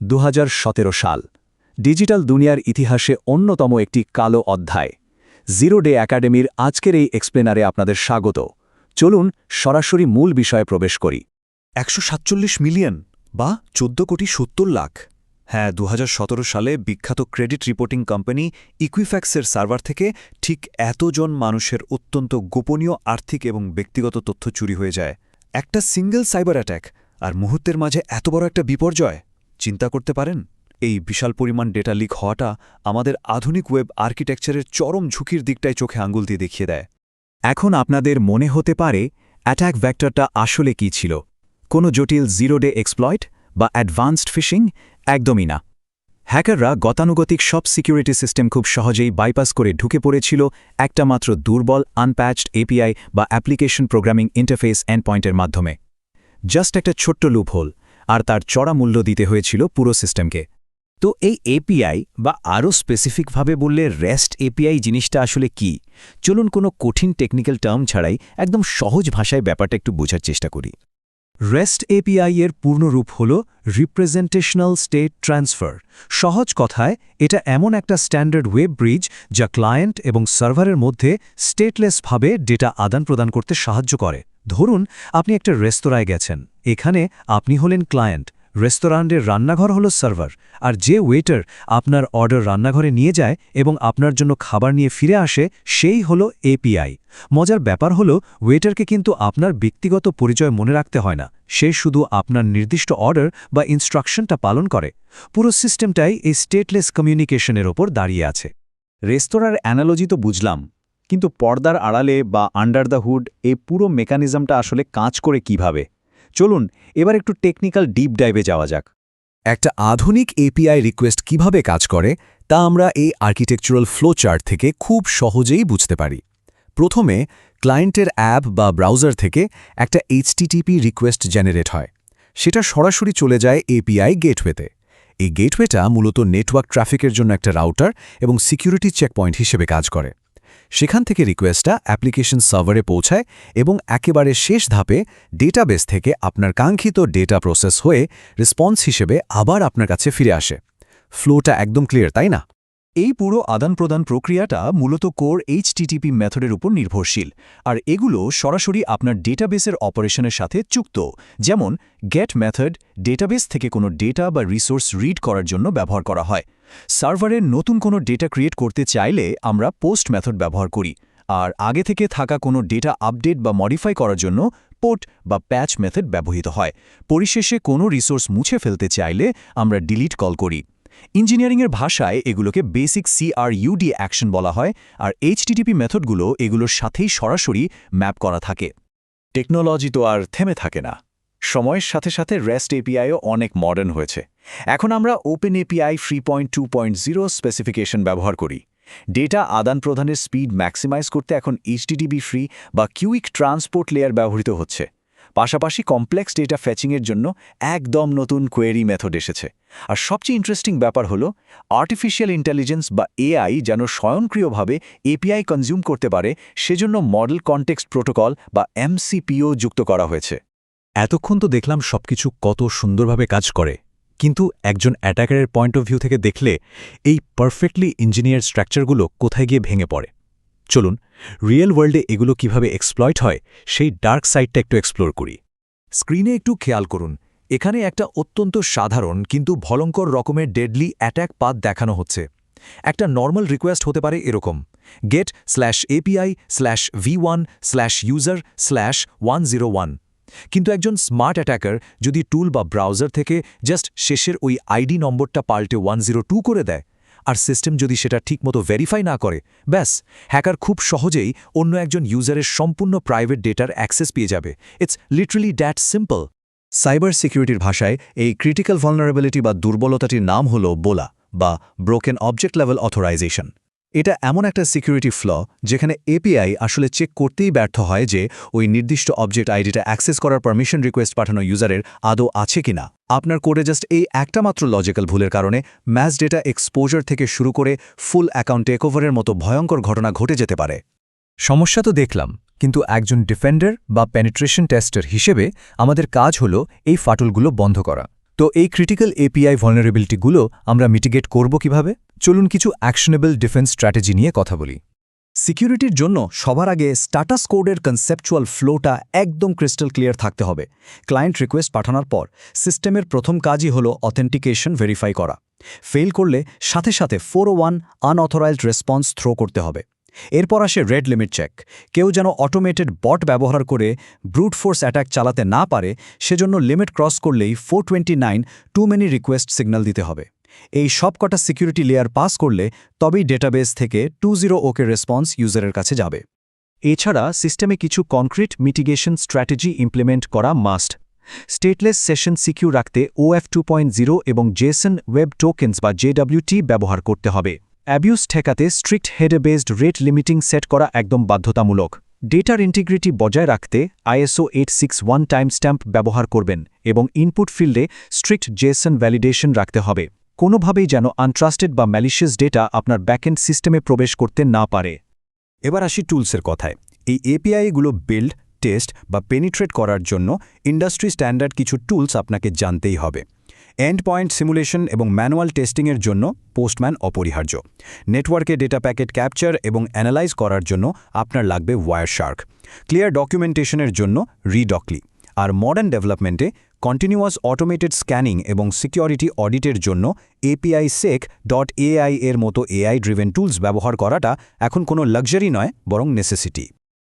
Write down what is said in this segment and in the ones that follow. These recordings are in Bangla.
2017 সাল ডিজিটাল দুনিয়ার ইতিহাসে অন্যতম একটি কালো অধ্যায় জিরো ডে একাডেমির আজকের এই এক্সপ্লেনারে আপনাদের স্বাগত। চলুন সরাসরি মূল বিষয়ে প্রবেশ করি। 147 মিলিয়ন বা 14,70,00,000। হ্যাঁ, 2017 সালে বিখ্যাত ক্রেডিট রিপোর্টিং কোম্পানি ইকুইফ্যাক্সের সার্ভার থেকে ঠিক এতজন মানুষের অত্যন্ত গোপনীয় আর্থিক এবং ব্যক্তিগত তথ্য চুরি হয়ে যায়। একটা সিঙ্গেল সাইবার অ্যাট্যাক, আর মুহূর্তের মাঝে এত বড় একটা বিপর্যয়। চিন্তা করতে পারেন, এই বিশাল পরিমাণ ডেটা লিক হওয়াটা আমাদের আধুনিক ওয়েব আর্কিটেকচারের চরম ঝুঁকির দিকটাই চোখে আঙুল দিয়ে দেখিয়ে দেয়। এখন আপনাদের মনে হতে পারে অ্যাট্যাক ভেক্টরটা আসলে কি ছিল, কোনো জটিল জিরো ডে এক্সপ্লয়েট বা অ্যাডভান্সড ফিশিং? একদমই না। হ্যাকাররা গতানুগতিক সব সিকিউরিটি সিস্টেম খুব সহজেই বাইপাস করে ঢুকে পড়েছিল একটা মাত্র দুর্বল আনপ্যাচড এপিআই বা অ্যাপ্লিকেশন প্রোগ্রামিং ইন্টারফেস এন্ডপয়েন্টের মাধ্যমে। জাস্ট একটা ছোট্ট লুপহোল, আর তার চড়া মূল্য দিতে হয়েছিল পুরো সিস্টেমকে। তো এই এপিআই বা আরও স্পেসিফিকভাবে বললে রেস্ট এপিআই জিনিসটা আসলে কি? চলুন কোনো কঠিন টেকনিক্যাল টার্ম ছাড়াই একদম সহজ ভাষায় ব্যাপারটা একটু বোঝার চেষ্টা করি। রেস্ট এপিআই এর পূর্ণরূপ হল রিপ্রেজেন্টেশনাল স্টেট ট্রান্সফার। সহজ কথায় এটা এমন একটা স্ট্যান্ডার্ড ওয়েব ব্রিজ যা ক্লায়েন্ট এবং সার্ভারের মধ্যে স্টেটলেসভাবে ডেটা আদান প্রদান করতে সাহায্য করে। ধরুন আপনি একটা রেস্তোরাঁয় গেছেন, এখানে আপনি হলেন ক্লায়েন্ট, রেস্তোরাঁর রান্নাঘর হল সার্ভার, আর যে ওয়েটার আপনার অর্ডার রান্নাঘরে নিয়ে যায় এবং আপনার জন্য খাবার নিয়ে ফিরে আসে সেই হল এপিআই। মজার ব্যাপার হল ওয়েটারকে কিন্তু আপনার ব্যক্তিগত পরিচয় মনে রাখতে হয় না, সে শুধু আপনার নির্দিষ্ট অর্ডার বা ইনস্ট্রাকশনটা পালন করে। পুরো সিস্টেমটাই এই স্টেটলেস কমিউনিকেশনের ওপর দাঁড়িয়ে আছে। রেস্তোরাঁর অ্যানালজি তো বুঝলাম, কিন্তু পর্দার আড়ালে বা আন্ডার দ্য হুড এই পুরো মেকানিজমটা আসলে কাজ করে কিভাবে? চলুন এবার একটু টেকনিক্যাল ডিপ ডাইভে যাওয়া যাক। একটা আধুনিক এপিআই রিকোয়েস্ট কিভাবে কাজ করে তা আমরা এই আর্কিটেকচারাল ফ্লো চার্ট থেকে খুব সহজেই বুঝতে পারি। প্রথমে ক্লায়েন্টের অ্যাপ বা ব্রাউজার থেকে একটা HTTP রিকোয়েস্ট জেনারেট হয়। সেটা সরাসরি চলে যায় এপিআই গেটওয়েতে। এই গেটওয়েটা মূলত নেটওয়ার্ক ট্রাফিকের জন্য একটা রাউটার এবং সিকিউরিটি চেকপয়েন্ট হিসেবে কাজ করে। সেখান থেকে রিকোয়েস্টটা অ্যাপ্লিকেশন সার্ভারে পৌঁছায় এবং একেবারে শেষ ধাপে ডেটাবেস থেকে আপনার কাঙ্ক্ষিত ডেটা প্রসেস হয়ে রেসপন্স হিসেবে আবার আপনার কাছে ফিরে আসে। ফ্লোটা একদম ক্লিয়ার, তাই না? এই পুরো আদান-প্রদান প্রক্রিয়াটা মূলত কোর HTTP মেথডের উপর নির্ভরশীল, আর এগুলো সরাসরি আপনার ডেটাবেসের অপারেশনের সাথে যুক্ত। যেমন গেট মেথড ডেটাবেস থেকে কোনো ডেটা বা রিসোর্স রিড করার জন্য ব্যবহার করা হয়। সার্ভারের নতুন কোনো ডেটা ক্রিয়েট করতে চাইলে আমরা পোস্ট মেথড ব্যবহার করি, আর আগে থেকে থাকা কোনো ডেটা আপডেট বা মডিফাই করার জন্য পোর্ট বা প্যাচ মেথড ব্যবহৃত হয়। পরিশেষে কোনো রিসোর্স মুছে ফেলতে চাইলে আমরা ডিলিট কল করি। ইঞ্জিনিয়ারিংয়ের ভাষায় এগুলোকে বেসিক CRUD অ্যাকশন বলা হয়, আর HTTP মেথডগুলো এগুলোর সাথেই সরাসরি ম্যাপ করা থাকে। টেকনোলজি তো আর থেমে থাকে না। সময়ের সাথে সাথে রেস্ট এপিআইও অনেক মডার্ন হয়েছে। এখন আমরা ওপেন এপিআই 3.2.0 স্পেসিফিকেশন ব্যবহার করি। ডেটা আদান প্রদানের স্পিড ম্যাক্সিমাইজ করতে এখন HTTP ফ্রি বা কিউইক ট্রান্সপোর্ট লেয়ার ব্যবহৃত হচ্ছে। পাশাপাশি কমপ্লেক্স ডেটা ফেচিংয়ের জন্য একদম নতুন কোয়েরি মেথড এসেছে। আর সবচেয়ে ইন্টারেস্টিং ব্যাপার হলো আর্টিফিশিয়াল ইন্টেলিজেন্স বা AI যেন স্বয়ংক্রিয়ভাবে এপিআই কনজিউম করতে পারে, সেজন্য মডেল কনটেক্সট প্রোটোকল বা MCPO যুক্ত করা হয়েছে। এতক্ষণ তো দেখলাম সবকিছু কত সুন্দরভাবে কাজ করে, কিন্তু একজন অ্যাটাকারের পয়েন্ট অফ ভিউ থেকে দেখলে এই পারফেক্টলি ইঞ্জিনিয়ার স্ট্রাকচারগুলো কোথায় গিয়ে ভেঙে পড়ে। চলুন রিয়েল ওয়ার্ল্ডে এগুলো কিভাবে এক্সপ্লয়েট হয় সেই ডার্ক সাইডটা একটু এক্সপ্লোর করি। স্ক্রিনে একটু খেয়াল করুন, এখানে একটা অত্যন্ত সাধারণ কিন্তু ভয়ঙ্কর রকমের ডেডলি অ্যাট্যাক পাথ দেখানো হচ্ছে। একটা নর্মাল রিকোয়েস্ট হতে পারে এরকম: get/API/v1/user/101। কিন্তু একজন স্মার্ট অ্যাটাকার যদি টুল বা ব্রাউজার থেকে জাস্ট শেষের ওই আইডি নম্বরটা পাল্টে 102 করে দেয়, আর সিস্টেম যদি সেটা ঠিকমতো ভেরিফাই না করে, ব্যাস, হ্যাকার খুব সহজেই অন্য একজন ইউজারের সম্পূর্ণ প্রাইভেট ডেটার অ্যাক্সেস পেয়ে যাবে। It's literally that simple. Cyber সিকিউরিটির ভাষায় এই ক্রিটিক্যাল ভালনারেবিলিটি বা দুর্বলতাটির নাম হল বোলা বা ব্রোকেন অবজেক্ট লেভেল অথরাইজেশন। এটা এমন একটা সিকিউরিটি ফ্ল যেখানে এপিআই আসলে চেক করতেই ব্যর্থ হয় যে ওই নির্দিষ্ট অবজেক্ট আইডিটা অ্যাক্সেস করার পারমিশন রিকোয়েস্ট পাঠানো ইউজারের আদৌ আছে কিনা। আপনার কোডে জাস্ট এই একটা মাত্র লজিক্যাল ভুলের কারণে ম্যাস ডেটা এক্সপোজার থেকে শুরু করে ফুল অ্যাকাউন্ট টেকওভারের মতো ভয়ঙ্কর ঘটনা ঘটে যেতে পারে। সমস্যা তো দেখলাম, কিন্তু একজন ডিফেন্ডার বা পেনিট্রেশন টেস্টার হিসেবে আমাদের কাজ হলো এই ফাটলগুলো বন্ধ করা। তো এই ক্রিটিক্যাল এপিআই ভালনারেবিলিটিগুলো আমরা মিটিগেট করব কিভাবে? চলুন কিছু অ্যাকশনেবল ডিফেন্স স্ট্র্যাটেজি নিয়ে কথা বলি। সিকিউরিটির জন্য সবার আগে স্ট্যাটাস কোডের কনসেপচুয়াল ফ্লোটা একদম ক্রিস্টাল ক্লিয়ার থাকতে হবে। ক্লায়েন্ট রিকোয়েস্ট পাঠানোর পর সিস্টেমের প্রথম কাজই হলো অথেন্টিকেশন ভেরিফাই করা। ফেল করলে সাথে সাথে 401 আনঅথরাইজড রেসপন্স থ্রো করতে হবে। এরপর আসে রেড লিমিট চেক। কেউ যেন অটোমেটেড বট ব্যবহার করে ব্রুট ফোর্স অ্যাটাক চালাতে না পারে, সেজন্য লিমিট ক্রস করলেই 429 টু মেনি রিকোয়েস্ট সিগন্যাল দিতে হবে। এই সবকটা সিকিউরিটি লেয়ার পাস করলে তবেই ডেটাবেস থেকে 20 ওকে রেসপন্স ইউজারের কাছে যাবে। এছাড়া সিস্টেমে কিছু কনক্রিট মিটিগেশন স্ট্র্যাটেজি ইমপ্লিমেন্ট করা মাস্ট। স্টেটলেস সেশন সিকিউর রাখতে OF 2.0 এবং জেসন ওয়েব টোকেন্স বা JWT ব্যবহার করতে হবে। অ্যাবিউজ ঠেকাতে strict header based rate limiting set করা একদম বাধ্যতামূলক। ডেটার ইন্টিগ্রিটি বজায় রাখতে ISO 861 টাইমস্ট্যাম্প ব্যবহার করবেন এবং ইনপুট ফিল্ডে স্ট্রিক্ট জেসন ভ্যালিডেশন রাখতে হবে। কোনোভাবেই যেন আনট্রাস্টেড বা ম্যালিশিয়াস ডেটা আপনার ব্যাকএন্ড সিস্টেমে প্রবেশ করতে না পারে। এবার আসি টুলসের কথায়। এই এপিআইগুলো বিল্ড, টেস্ট বা পেনিট্রেট করার জন্য ইন্ডাস্ট্রি স্ট্যান্ডার্ড কিছু টুলস আপনাকে জানতেই হবে। এন্ড পয়েন্ট সিমুলেশন এবং ম্যানুয়াল টেস্টিংয়ের জন্য পোস্টম্যান অপরিহার্য। নেটওয়ার্কে ডেটা প্যাকেট ক্যাপচার এবং অ্যানালাইজ করার জন্য আপনার লাগবে ওয়ারশার্ক। ক্লিয়ার ডকুমেন্টেশনের জন্য রিডকলি। আর মডার্ন ডেভেলপমেন্টে কন্টিনিউয়াস অটোমেটেড স্ক্যানিং এবং সিকিউরিটি অডিটের জন্য APISec.ai এর মতো AI ড্রিভেন টুলস ব্যবহার করাটা এখন কোনো লাক্সারি নয়, বরং নেসেসিটি।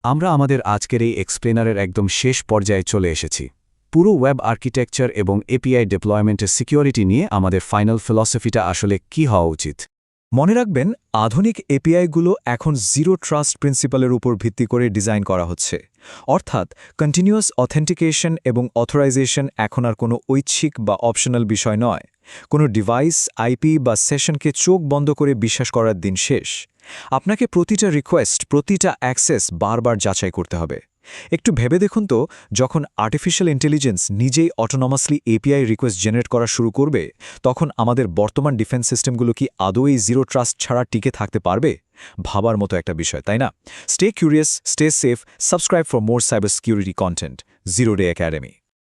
আমরা আমাদের আজকের এই এক্সপ্লেনারের একদম শেষ পর্যায়ে চলে এসেছি। পুরো ওয়েব আর্কিটেকচার এবং এপিআই ডেপ্লয়মেন্টের সিকিউরিটি নিয়ে আমাদের ফাইনাল ফিলসফিটা আসলে কি হওয়া উচিত। মনে রাখবেন, আধুনিক এপিআইগুলো এখন জিরো ট্রাস্ট প্রিন্সিপালের উপর ভিত্তি করে ডিজাইন করা হচ্ছে। অর্থাৎ কন্টিনিউয়াস অথেন্টিকেশন এবং অথরাইজেশন এখন আর কোনো ঐচ্ছিক বা অপশনাল বিষয় নয়। কোনো ডিভাইস, আইপি বা সেশনকে চোখ বন্ধ করে বিশ্বাস করার দিন শেষ। আপনাকে প্রতিটা রিকোয়েস্ট, প্রতিটা অ্যাক্সেস বারবার যাচাই করতে হবে। একটু ভেবে দেখুন তো, যখন আর্টিফিশিয়াল ইন্টেলিজেন্স নিজেই অটোনমাসলি এপিআই রিকোয়েস্ট জেনারেট করা শুরু করবে, তখন আমাদের বর্তমান ডিফেন্স সিস্টেমগুলো কি আদৌ এই জিরো ট্রাস্ট ছাড়া টিকে থাকতে পারবে? ভাবার মতো একটা বিষয়, তাই না? Stay curious, stay safe, subscribe for more cyber security content. Zero day academy.